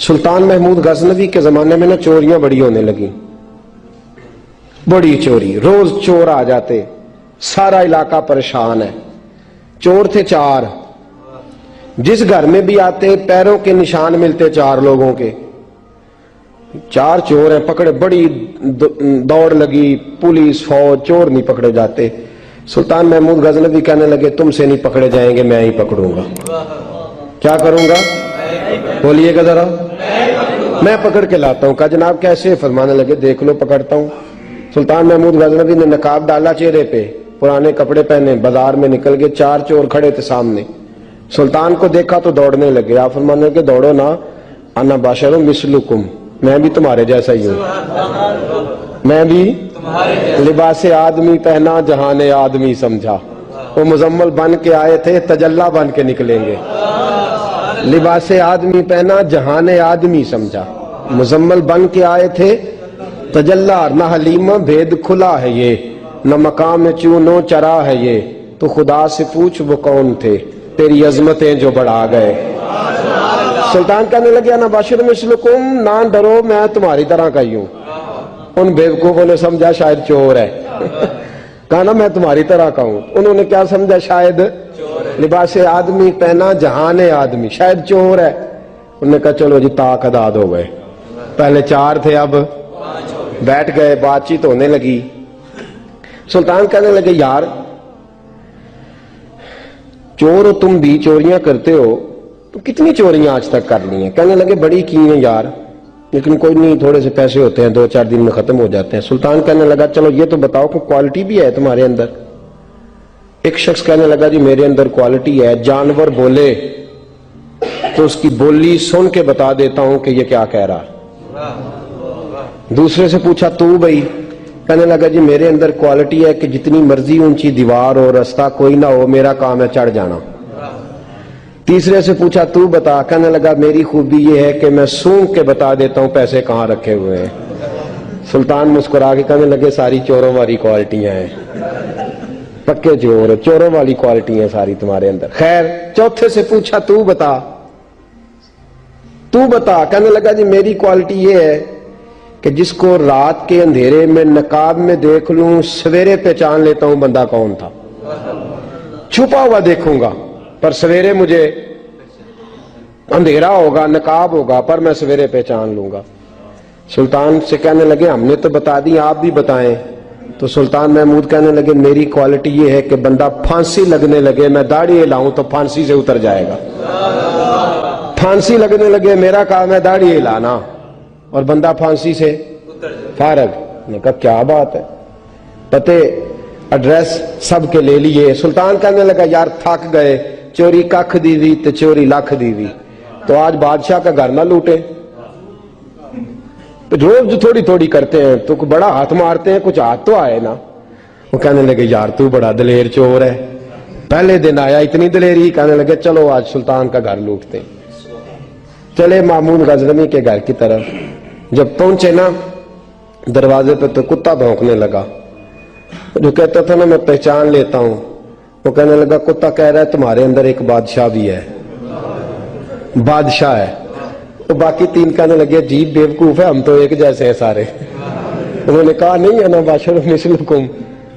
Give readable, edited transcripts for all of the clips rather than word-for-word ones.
سلطان محمود غزنوی کے زمانے میں نا چوریاں بڑی ہونے لگی، بڑی چوری، روز چور آ جاتے، سارا علاقہ پریشان ہے۔ چور تھے 4، جس گھر میں بھی آتے پیروں کے نشان ملتے 4 لوگوں کے، 4 چور ہیں پکڑے، بڑی دوڑ لگی، پولیس فوج، چور نہیں پکڑے جاتے۔ سلطان محمود غزنوی کہنے لگے تم سے نہیں پکڑے جائیں گے، میں ہی پکڑوں گا۔ کیا کروں گا؟ بولیے گا ذرا، میں پکڑ کے لاتا ہوں۔ کہا جناب کیسے؟ فرمانے لگے دیکھ لو پکڑتا ہوں۔ سلطان محمود غزنوی نے نقاب ڈالا چہرے پہ، پرانے کپڑے پہنے، بازار میں نکل گئے، 4 چور کھڑے تھے سامنے۔ سلطان کو دیکھا تو دوڑنے لگے۔ آپ فرمانے لگے دوڑو نا، انا باشر مثلکم، میں بھی تمہارے جیسا ہی ہوں، میں بھی لباس آدمی پہنا جہان آدمی سمجھا۔ وہ مزمل بن کے آئے تھے، تجلا بن کے نکلیں گے۔ لباس آدمی پہنا جہان آدمی سمجھا، مزمل بن کے آئے تھے، تجلا نہ حلیمہ بھید کھلا ہے یہ، نہ مقام چونو چرا ہے یہ، تو خدا سے پوچھ وہ کون تھے تیری عظمتیں جو بڑھا گئے۔ سلطان کہنے لگے انا باشر مثلکم، نہ ڈرو میں تمہاری طرح کا ہی ہوں۔ ان بیوقوفوں نے سمجھا شاید چور ہے، کہا نا میں تمہاری طرح کا ہوں۔ انہوں نے کیا سمجھا؟ شاید لباس آدمی پہنا جہان آدمی، شاید چور ہے۔ انہوں نے کہا چلو جی طاق اداد ہو گئے، پہلے 4 تھے اب بیٹھ گئے، بات چیت ہونے لگی۔ سلطان کہنے لگے یار چور ہو تم بھی، چوریاں کرتے ہو، تو کتنی چوریاں آج تک کر لی ہیں؟ کہنے لگے بڑی کی ہیں یار، لیکن کوئی نہیں، تھوڑے سے پیسے ہوتے ہیں 2-4 دن میں ختم ہو جاتے ہیں۔ سلطان کہنے لگا چلو یہ تو بتاؤ کہ کوالٹی بھی ہے تمہارے اندر؟ ایک شخص کہنے لگا جی میرے اندر کوالٹی ہے، جانور بولے تو اس کی بولی سن کے بتا دیتا ہوں کہ یہ کیا کہہ رہا۔ دوسرے سے پوچھا تو بھائی؟ کہنے لگا جی میرے اندر کوالٹی ہے کہ جتنی مرضی اونچی دیوار اور راستہ کوئی نہ ہو، میرا کام ہے چڑھ جانا۔ تیسرے سے پوچھا تو بتا؟ کہنے لگا میری خوبی یہ ہے کہ میں سونگ کے بتا دیتا ہوں پیسے کہاں رکھے ہوئے ہیں۔ سلطان مسکرا کے کہنے لگے ساری چوروں والی کوالٹیاں ہیں، پکے چور، چوروں والی کوالٹی ہیں ساری تمہارے اندر۔ خیر چوتھے سے پوچھا تو بتا، تو بتا؟ کہنے لگا جی میری کوالٹی یہ ہے کہ جس کو رات کے اندھیرے میں نقاب میں دیکھ لوں، سویرے پہچان لیتا ہوں بندہ کون تھا۔ چھپا ہوا دیکھوں گا پر سویرے مجھے اندھیرا ہوگا، نقاب ہوگا، پر میں سویرے پہچان لوں گا۔ سلطان سے کہنے لگے ہم نے تو بتا دی، آپ بھی بتائیں۔ تو سلطان محمود کہنے لگے میری کوالٹی یہ ہے کہ بندہ پھانسی لگنے لگے، میں داڑھی ہلاؤں تو پھانسی سے اتر جائے گا۔ پھانسی لگنے لگے، میرا کام ہے داڑھی ہلانا اور بندہ پھانسی سے فارغ۔ نے کہا کیا بات ہے، پتے ایڈریس سب کے لے لیے۔ سلطان کہنے لگا یار تھک گئے، چوری ککھ دیوی تے چوری لکھ دیوی، تو آج بادشاہ کا گھر نہ لوٹے؟ روز جو تھوڑی تھوڑی کرتے ہیں تو بڑا ہاتھ مارتے ہیں، کچھ ہاتھ تو آئے نا۔ وہ کہنے لگے یار تو بڑا دلیر چور ہے، پہلے دن آیا اتنی دلیری۔ کہنے لگے چلو آج سلطان کا گھر لوٹتے۔ چلے محمود غزنوی کے گھر کی طرف، جب پہنچے نا دروازے پہ تو کتا بھونکنے لگا۔ جو کہتا تھا نا میں پہچان لیتا ہوں، وہ کہنے لگا کتا کہہ رہا ہے تمہارے اندر ایک بادشاہ بھی ہے، بادشاہ ہے۔ تو باقی 3 کہنے لگے عجیب بیوقوف ہے، ہم تو ایک جیسے ہیں سارے۔ انہوں نے کہا نہیں انا باشر مثلکم،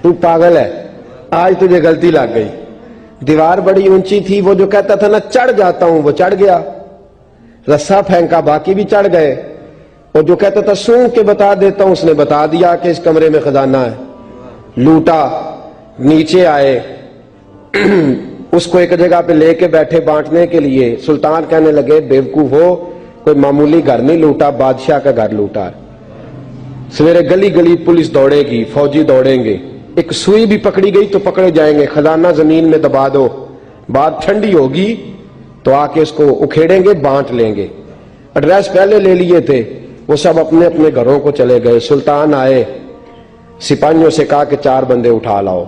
تو پاگل ہے، آج تجھے غلطی لگ گئی۔ دیوار بڑی اونچی تھی، وہ جو کہتا تھا نا چڑھ جاتا ہوں وہ چڑھ گیا، رسا پھینکا باقی بھی چڑھ گئے، اور جو کہتا تھا سونگ کے بتا دیتا ہوں اس نے بتا دیا کہ اس کمرے میں خزانہ ہے۔ لوٹا، نیچے آئے، اس کو ایک جگہ پہ لے کے بیٹھے بانٹنے کے لیے۔ سلطان کہنے لگے بیوقوف ہو، کوئی معمولی گھر نہیں لوٹا، بادشاہ کا گھر لوٹا ہے۔ سویرے گلی گلی پولیس دوڑے گی، فوجی دوڑیں گے، ایک سوئی بھی پکڑی گئی تو پکڑے جائیں گے، خزانہ زمین میں دبا دو، بات ٹھنڈی ہوگی تو آ کے اس کو اکھیڑیں گے، بانٹ لیں گے۔ ایڈریس پہلے لے لیے تھے، وہ سب اپنے اپنے گھروں کو چلے گئے۔ سلطان آئے، سپاہیوں سے کہا کہ 4 بندے اٹھا لاؤ،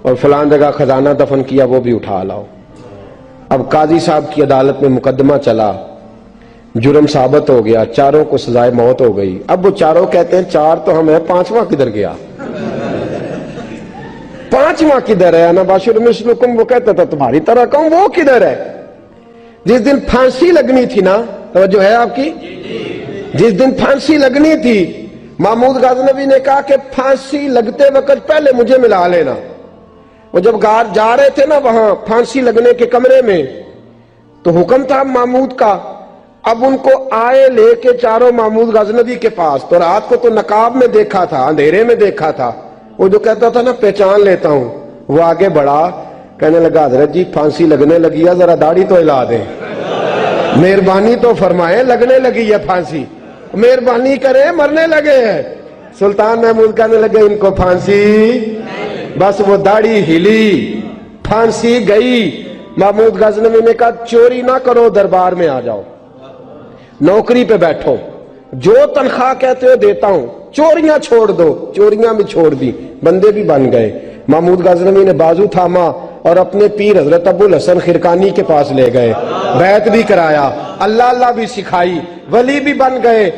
اور فلان جگہ خزانہ دفن کیا وہ بھی اٹھا لاؤ۔ اب قاضی صاحب کی عدالت میں مقدمہ چلا، جرم ثابت ہو گیا، 4 کو سزائے موت ہو گئی۔ اب وہ 4 کہتے ہیں 4 تو ہم ہیں، 5واں کدھر گیا؟ 5واں کدھر ہے؟ انا باشر مثلکم، وہ کہتا تھا تمہاری طرح کہوں، وہ کدھر ہے؟ جس دن پھانسی لگنی تھی نا توجہ ہے آپ کی؟ جس دن پھانسی لگنی تھی محمود غزنوی نے کہا کہ پھانسی لگتے وقت پہلے مجھے ملا لینا. وہ جب جا رہے تھے نا وہاں پھانسی لگنے کے کمرے میں تو حکم تھا محمود کا. اب ان کو آئے لے کے چاروں محمود غزنوی کے پاس. تو رات کو تو نقاب میں دیکھا تھا, اندھیرے میں دیکھا تھا. وہ جو کہتا تھا نا پہچان لیتا ہوں, وہ آگے بڑھا, کہنے لگا حضرت جی پھانسی لگنے لگی ہے, ذرا داڑھی تو ہلا دیں, مہربانی تو فرمائیں, لگنے لگی ہے پھانسی, مہربانی کریں, مرنے لگے ہیں. سلطان محمود کہنے لگے ان کو پھانسی, بس وہ داڑھی ہلی, پھانسی گئی. محمود غزنوی نے کہا چوری نہ کرو, دربار میں آ جاؤ, نوکری پہ بیٹھو, جو تنخواہ کہتے ہو دیتا ہوں, چوریاں چھوڑ دو. چوریاں بھی چھوڑ دی, بندے بھی بن گئے. محمود غزنوی نے بازو تھاما اور اپنے پیر حضرت ابو الحسن خرقانی کے پاس لے گئے, بیعت بھی کرایا, اللہ اللہ بھی سکھائی, ولی بھی بن گئے.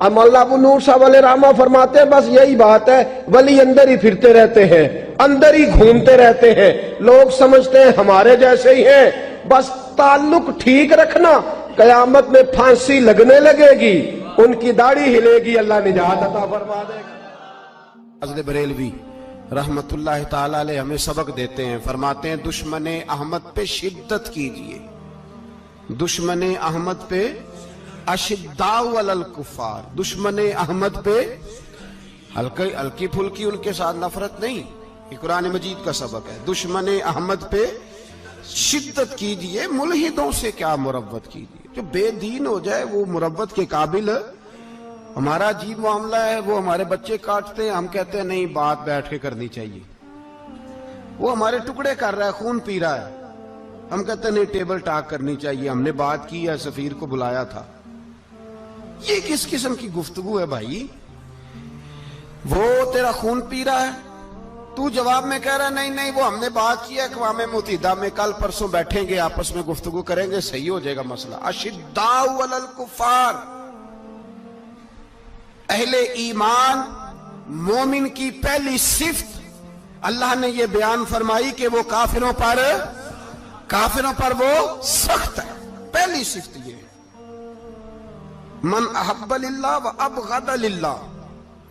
مولانا ابو نور صاحب علیہ رحمہ فرماتے ہیں بس یہی بات ہے, ولی اندر ہی پھرتے رہتے ہیں, اندر ہی گھومتے رہتے ہیں, لوگ سمجھتے ہیں ہمارے جیسے ہی ہیں, بس تعلق ٹھیک رکھنا, قیامت میں پھانسی لگنے لگے گی, ان کی داڑھی ہلے گی, اللہ نجات عطا فرما دے گا. حضرت بریلوی رحمت اللہ تعالی علیہ ہمیں سبق دیتے ہیں, فرماتے ہیں دشمن احمد پہ شدت کیجئے, دشمن احمد پہ اشداء علی الکفار, دشمن احمد پہ ہلکی پھلکی ان کے ساتھ نفرت نہیں. یہ قرآن مجید کا سبق ہے. دشمن احمد پہ شدت کیجئے, ملحدوں سے کیا مروت کیجئے. جو بے دین ہو جائے وہ مروت کے قابل. ہمارا عجیب معاملہ ہے, وہ ہمارے بچے کاٹتے ہیں, ہم کہتے ہیں نہیں بات بیٹھ کے کرنی چاہیے. وہ ہمارے ٹکڑے کر رہا ہے, خون پی رہا ہے, ہم کہتے ہیں نہیں ٹیبل ٹاک کرنی چاہیے, ہم نے بات کی ہے, سفیر کو بلایا تھا. یہ کس قسم کی گفتگو ہے بھائی؟ وہ تیرا خون پی رہا ہے, تو جواب میں کہہ رہا ہے نہیں نہیں وہ ہم نے بات کی ہے اقوام متحدہ میں, کل پرسوں بیٹھیں گے, آپس میں گفتگو کریں گے, صحیح ہو جائے گا مسئلہ. اشداء علی الکفار, اہل ایمان مومن کی پہلی صفت اللہ نے یہ بیان فرمائی کہ وہ کافروں پر وہ سخت ہے. پہلی صفت یہ ہے, من احب للہ و ابغض للہ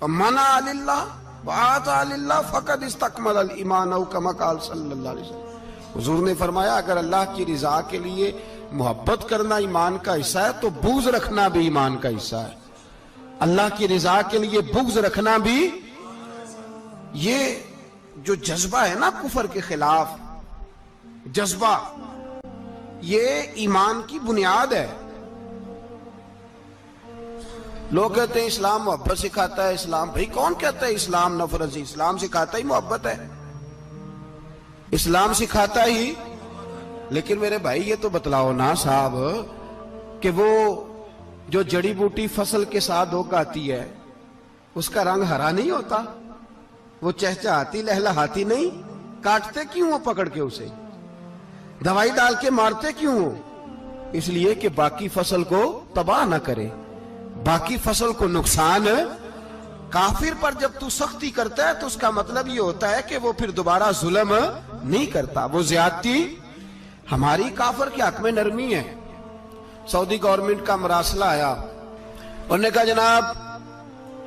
و منع للہ و اعطى للہ فقد استکمل الایمان او کما قال صلی اللہ علیہ وسلم. حضور نے فرمایا اگر اللہ کی رضا کے لیے محبت کرنا ایمان کا حصہ ہے تو بغض رکھنا بھی ایمان کا حصہ ہے. اللہ کی رضا کے لیے بغض رکھنا بھی, یہ جو جذبہ ہے نا کفر کے خلاف جذبہ, یہ ایمان کی بنیاد ہے. لوگ کہتے ہیں اسلام محبت سکھاتا ہے, اسلام بھائی کون کہتا ہے اسلام نفرت سے؟ اسلام سکھاتا ہی محبت ہے, اسلام سکھاتا ہی. لیکن میرے بھائی یہ تو بتلاؤ نا صاحب کہ وہ جو جڑی بوٹی فصل کے ساتھ اگاتی ہے اس کا رنگ ہرا نہیں ہوتا, وہ چہچہاتی لہلہاتی نہیں, کاٹتے کیوں ہو پکڑ کے اسے, دوائی ڈال کے مارتے کیوں ہو؟ اس لیے کہ باقی فصل کو تباہ نہ کرے, باقی فصل کو نقصان. کافر پر جب تو سختی کرتا ہے تو اس کا مطلب یہ ہوتا ہے کہ وہ پھر دوبارہ ظلم نہیں کرتا, وہ زیادتی. ہماری کافر کے حق میں نرمی ہے. سعودی گورنمنٹ کا مراسلہ آیا, انہوں نے کہا جناب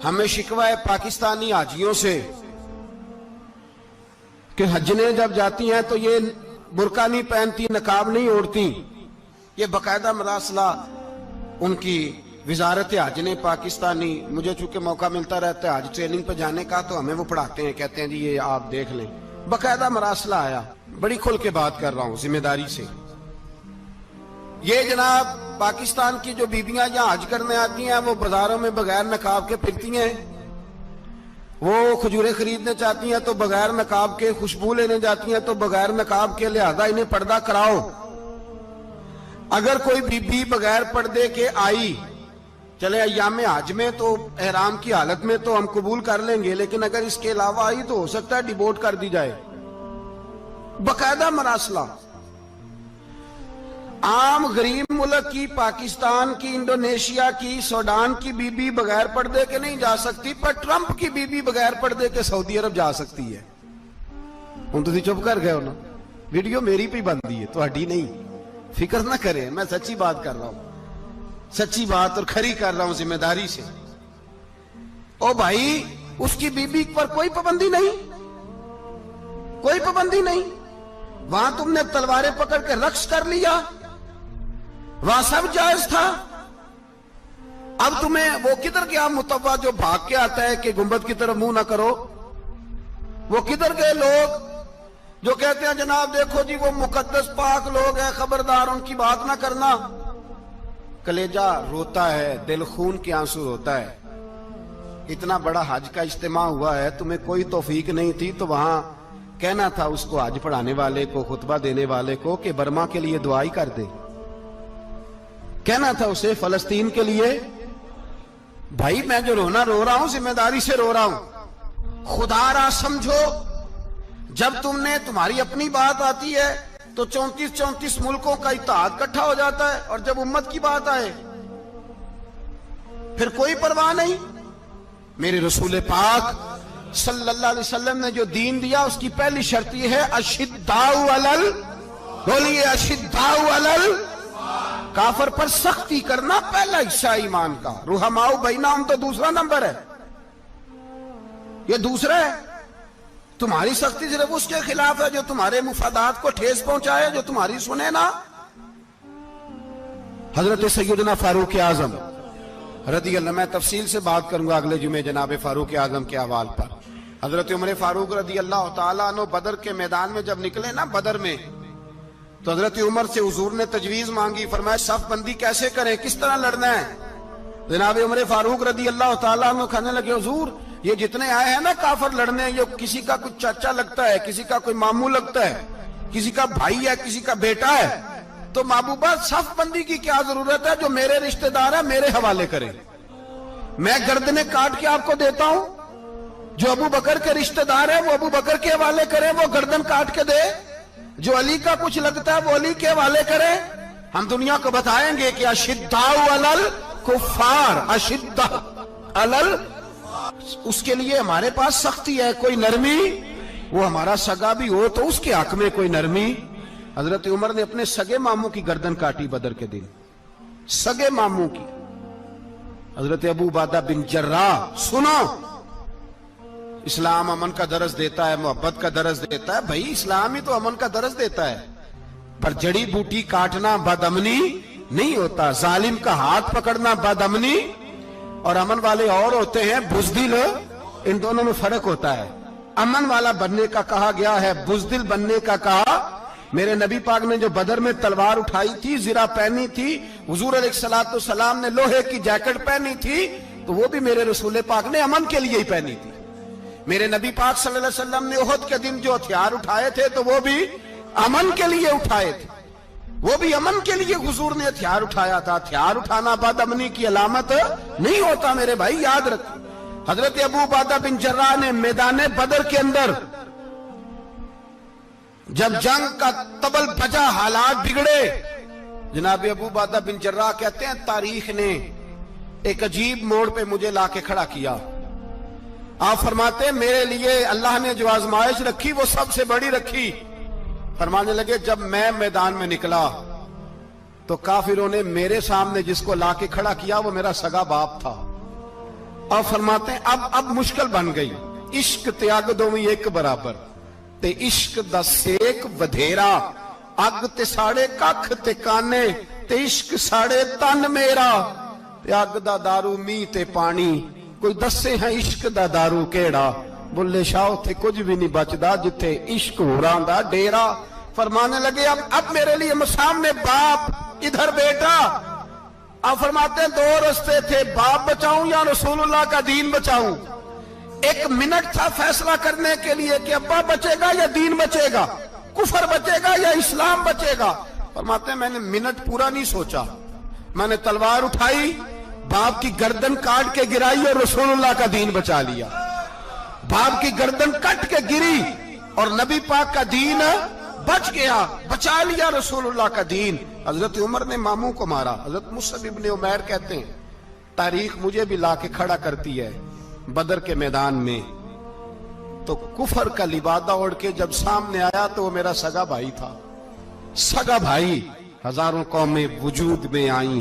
ہمیں شکوہ ہے پاکستانی حاجیوں سے کہ حجنے جب جاتی ہیں تو یہ برقع نہیں پہنتی, نقاب نہیں اوڑھتی. یہ باقاعدہ مراسلہ ان کی وزارت حج نے پاکستانی, مجھے چونکہ موقع ملتا رہتا ہے حج ٹریننگ پہ جانے کا تو ہمیں وہ پڑھاتے ہیں, کہتے ہیں جی یہ آپ دیکھ لیں. باقاعدہ مراسلہ آیا, بڑی کھل کے بات کر رہا ہوں ذمہ داری سے. یہ جناب پاکستان کی جو بیبیاں یہاں حج کرنے آتی ہیں وہ بازاروں میں بغیر نقاب کے پھرتی ہیں, وہ کھجوریں خریدنے چاہتی ہیں تو بغیر نقاب کے, خوشبو لینے جاتی ہیں تو بغیر نقاب کے, لہذا انہیں پردہ کراؤ. اگر کوئی بی بی بغیر پردے کے آئی, چلے ایام حج میں تو احرام کی حالت میں تو ہم قبول کر لیں گے, لیکن اگر اس کے علاوہ آئی تو ہو سکتا ہے ڈیبورٹ کر دی جائے. باقاعدہ مراسلہ. عام غریب ملک کی, پاکستان کی, انڈونیشیا کی, سوڈان کی بی بی بغیر پردے کے نہیں جا سکتی, پر ٹرمپ کی بی بی بغیر پردے کے سعودی عرب جا سکتی ہے. ہم تو چپ کر گئے ہو نا, ویڈیو میری پہ بندی ہے, تہاڈی نہیں, فکر نہ کریں, میں سچی بات کر رہا ہوں. سچی بات اور کھری کر رہا ہوں ذمہ داری سے. او بھائی اس کی بیوی پر کوئی پابندی نہیں, کوئی پابندی نہیں. وہاں تم نے تلواریں پکڑ کے رقص کر لیا, وہاں سب جائز تھا. اب تمہیں وہ کدھر گیا متوا جو بھاگ کے آتا ہے کہ گنبد کی طرف منہ نہ کرو؟ وہ کدھر گئے لوگ جو کہتے ہیں جناب دیکھو جی وہ مقدس پاک لوگ ہیں, خبردار ان کی بات نہ کرنا. کلیجہ روتا ہے, دل خون کے آنسو روتا ہے. اتنا بڑا حج کا اجتماع ہوا ہے, تمہیں کوئی توفیق نہیں تھی تو وہاں کہنا تھا اس کو حج پڑھانے والے کو, خطبہ دینے والے کو کہ برما کے لیے دعائی کر دے. کہنا تھا اسے فلسطین کے لیے. بھائی میں جو رونا رو رہا ہوں ذمہ داری سے رو رہا ہوں. خدا را سمجھو, جب تم نے تمہاری اپنی بات آتی ہے تو 34 ملکوں کا اتحاد اکٹھا ہو جاتا ہے, اور جب امت کی بات آئے پھر کوئی پرواہ نہیں. میرے رسول پاک صلی اللہ علیہ وسلم نے جو دین دیا اس کی پہلی شرط یہ ہے اشداء علل, بولیے اشداء علل, کافر پر سختی کرنا پہلا حصہ ایمان کا. رحماء بینہم تو دوسرا نمبر ہے, یہ دوسرا ہے. تمہاری سختی صرف اس کے خلاف ہے جو تمہارے مفادات کو ٹھیس پہنچائے, جو تمہاری سنے نا. حضرت سیدنا فاروق اعظم رضی اللہ, میں تفصیل سے بات کروں گا اگلے جمعے جناب فاروق اعظم کے احوال پر. حضرت عمر فاروق رضی اللہ تعالیٰ عنہ بدر کے میدان میں جب نکلے نا بدر میں, تو حضرت عمر سے حضور نے تجویز مانگی, فرمایا صف بندی کیسے کریں, کس طرح لڑنا ہے. جناب عمر فاروق رضی اللہ تعالیٰ عنہ کہنے لگے حضور یہ جتنے آئے ہیں نا کافر لڑنے, یہ کسی کا کوئی چاچا لگتا ہے, کسی کا کوئی ماموں لگتا ہے, کسی کا بھائی ہے, کسی کا بیٹا ہے, تو محبوبہ صف بندی کی کیا ضرورت ہے, جو میرے رشتہ دار ہے میرے حوالے کریں. میں گردنیں کاٹ کے آپ کو دیتا ہوں, جو ابو بکر کے رشتہ دار ہے وہ ابو بکر کے حوالے کریں, وہ گردن کاٹ کے دے. جو علی کا کچھ لگتا ہے وہ علی کے حوالے کریں. ہم دنیا کو بتائیں گے کہ اشداء علل کفار, اشداء علل, اس کے لیے ہمارے پاس سختی ہے, کوئی نرمی. وہ ہمارا سگا بھی ہو تو اس کے حق میں کوئی نرمی. حضرت عمر نے اپنے سگے ماموں کی گردن کاٹی بدر کے دن, سگے ماموں کی. حضرت ابو عبیدہ بن جراح, سنو اسلام امن کا درس دیتا ہے, محبت کا درس دیتا ہے. بھائی اسلام ہی تو امن کا درس دیتا ہے, پر جڑی بوٹی کاٹنا بدامنی نہیں ہوتا, ظالم کا ہاتھ پکڑنا بدامنی, اور امن والے اور ہوتے ہیں بزدل, ان دونوں میں فرق ہوتا ہے. امن والا بننے کا کہا گیا ہے, بزدل بننے کا کہا. میرے نبی پاک نے جو بدر میں تلوار اٹھائی تھی, زرہ پہنی تھی, حضور علیہ السلام نے لوہے کی جیکٹ پہنی تھی, تو وہ بھی میرے رسول پاک نے امن کے لیے ہی پہنی تھی. میرے نبی پاک صلی اللہ علیہ وسلم نے احد کے دن جو ہتھیار اٹھائے تھے تو وہ بھی امن کے لیے اٹھائے تھے, وہ بھی امن کے لیے حضور نے ہتھیار اٹھایا تھا. ہتھیار اٹھانا بد امنی کی علامت نہیں ہوتا میرے بھائی, یاد رکھ. حضرت ابو عبیدہ بن جراح نے میدان بدر کے اندر جب جنگ کا طبل بجا, حالات بگڑے, جناب ابو عبیدہ بن جراح کہتے ہیں تاریخ نے ایک عجیب موڑ پہ مجھے لا کے کھڑا کیا. آپ فرماتے ہیں میرے لیے اللہ نے جو آزمائش رکھی وہ سب سے بڑی رکھی. فرمانے لگے جب میں میدان میں نکلا تو کافروں نے میرے سامنے جس کو لا کے کھڑا کیا وہ میرا سگا باپ تھا. اور فرماتے ہیں اب مشکل بن گئی. عشق تیاگ دوویں ایک برابر, تے عشق دا سیک ودھیرا, اگ تے ساڑے ککھ تے کانے, تے عشق ساڑے تن میرا, تے اگ دا دارو می تے پانی, کوئی دسے ہیں عشق دا دارو کیڑا. بلے شاہ تھے کچھ بھی نہیں بچدا جتھے عشق ہوران دا ڈیرا. فرمانے لگے اب میرے لیے سامنے باپ, ادھر بیٹا. آپ فرماتے ہیں دو رستے تھے, باپ بچاؤں یا رسول اللہ کا دین بچاؤں. ایک منٹ تھا فیصلہ کرنے کے لیے کہ ابا بچے گا یا دین بچے گا, کفر بچے گا یا اسلام بچے گا. فرماتے ہیں میں نے منٹ پورا نہیں سوچا, میں نے تلوار اٹھائی, باپ کی گردن کاٹ کے گرائی اور رسول اللہ کا دین بچا لیا. باپ کی گردن کٹ کے گری اور نبی پاک کا دین بچ گیا, بچا لیا رسول اللہ کا دین. حضرت عمر نے ماموں کو مارا. حضرت مصعب ابن عمیر کہتے ہیں تاریخ مجھے بھی لا کے کھڑا کرتی ہے بدر کے میدان میں, تو کفر کا لبادہ اوڑھ کے جب سامنے آیا تو وہ میرا سگا بھائی تھا. سگا بھائی. ہزاروں قومیں وجود میں آئیں,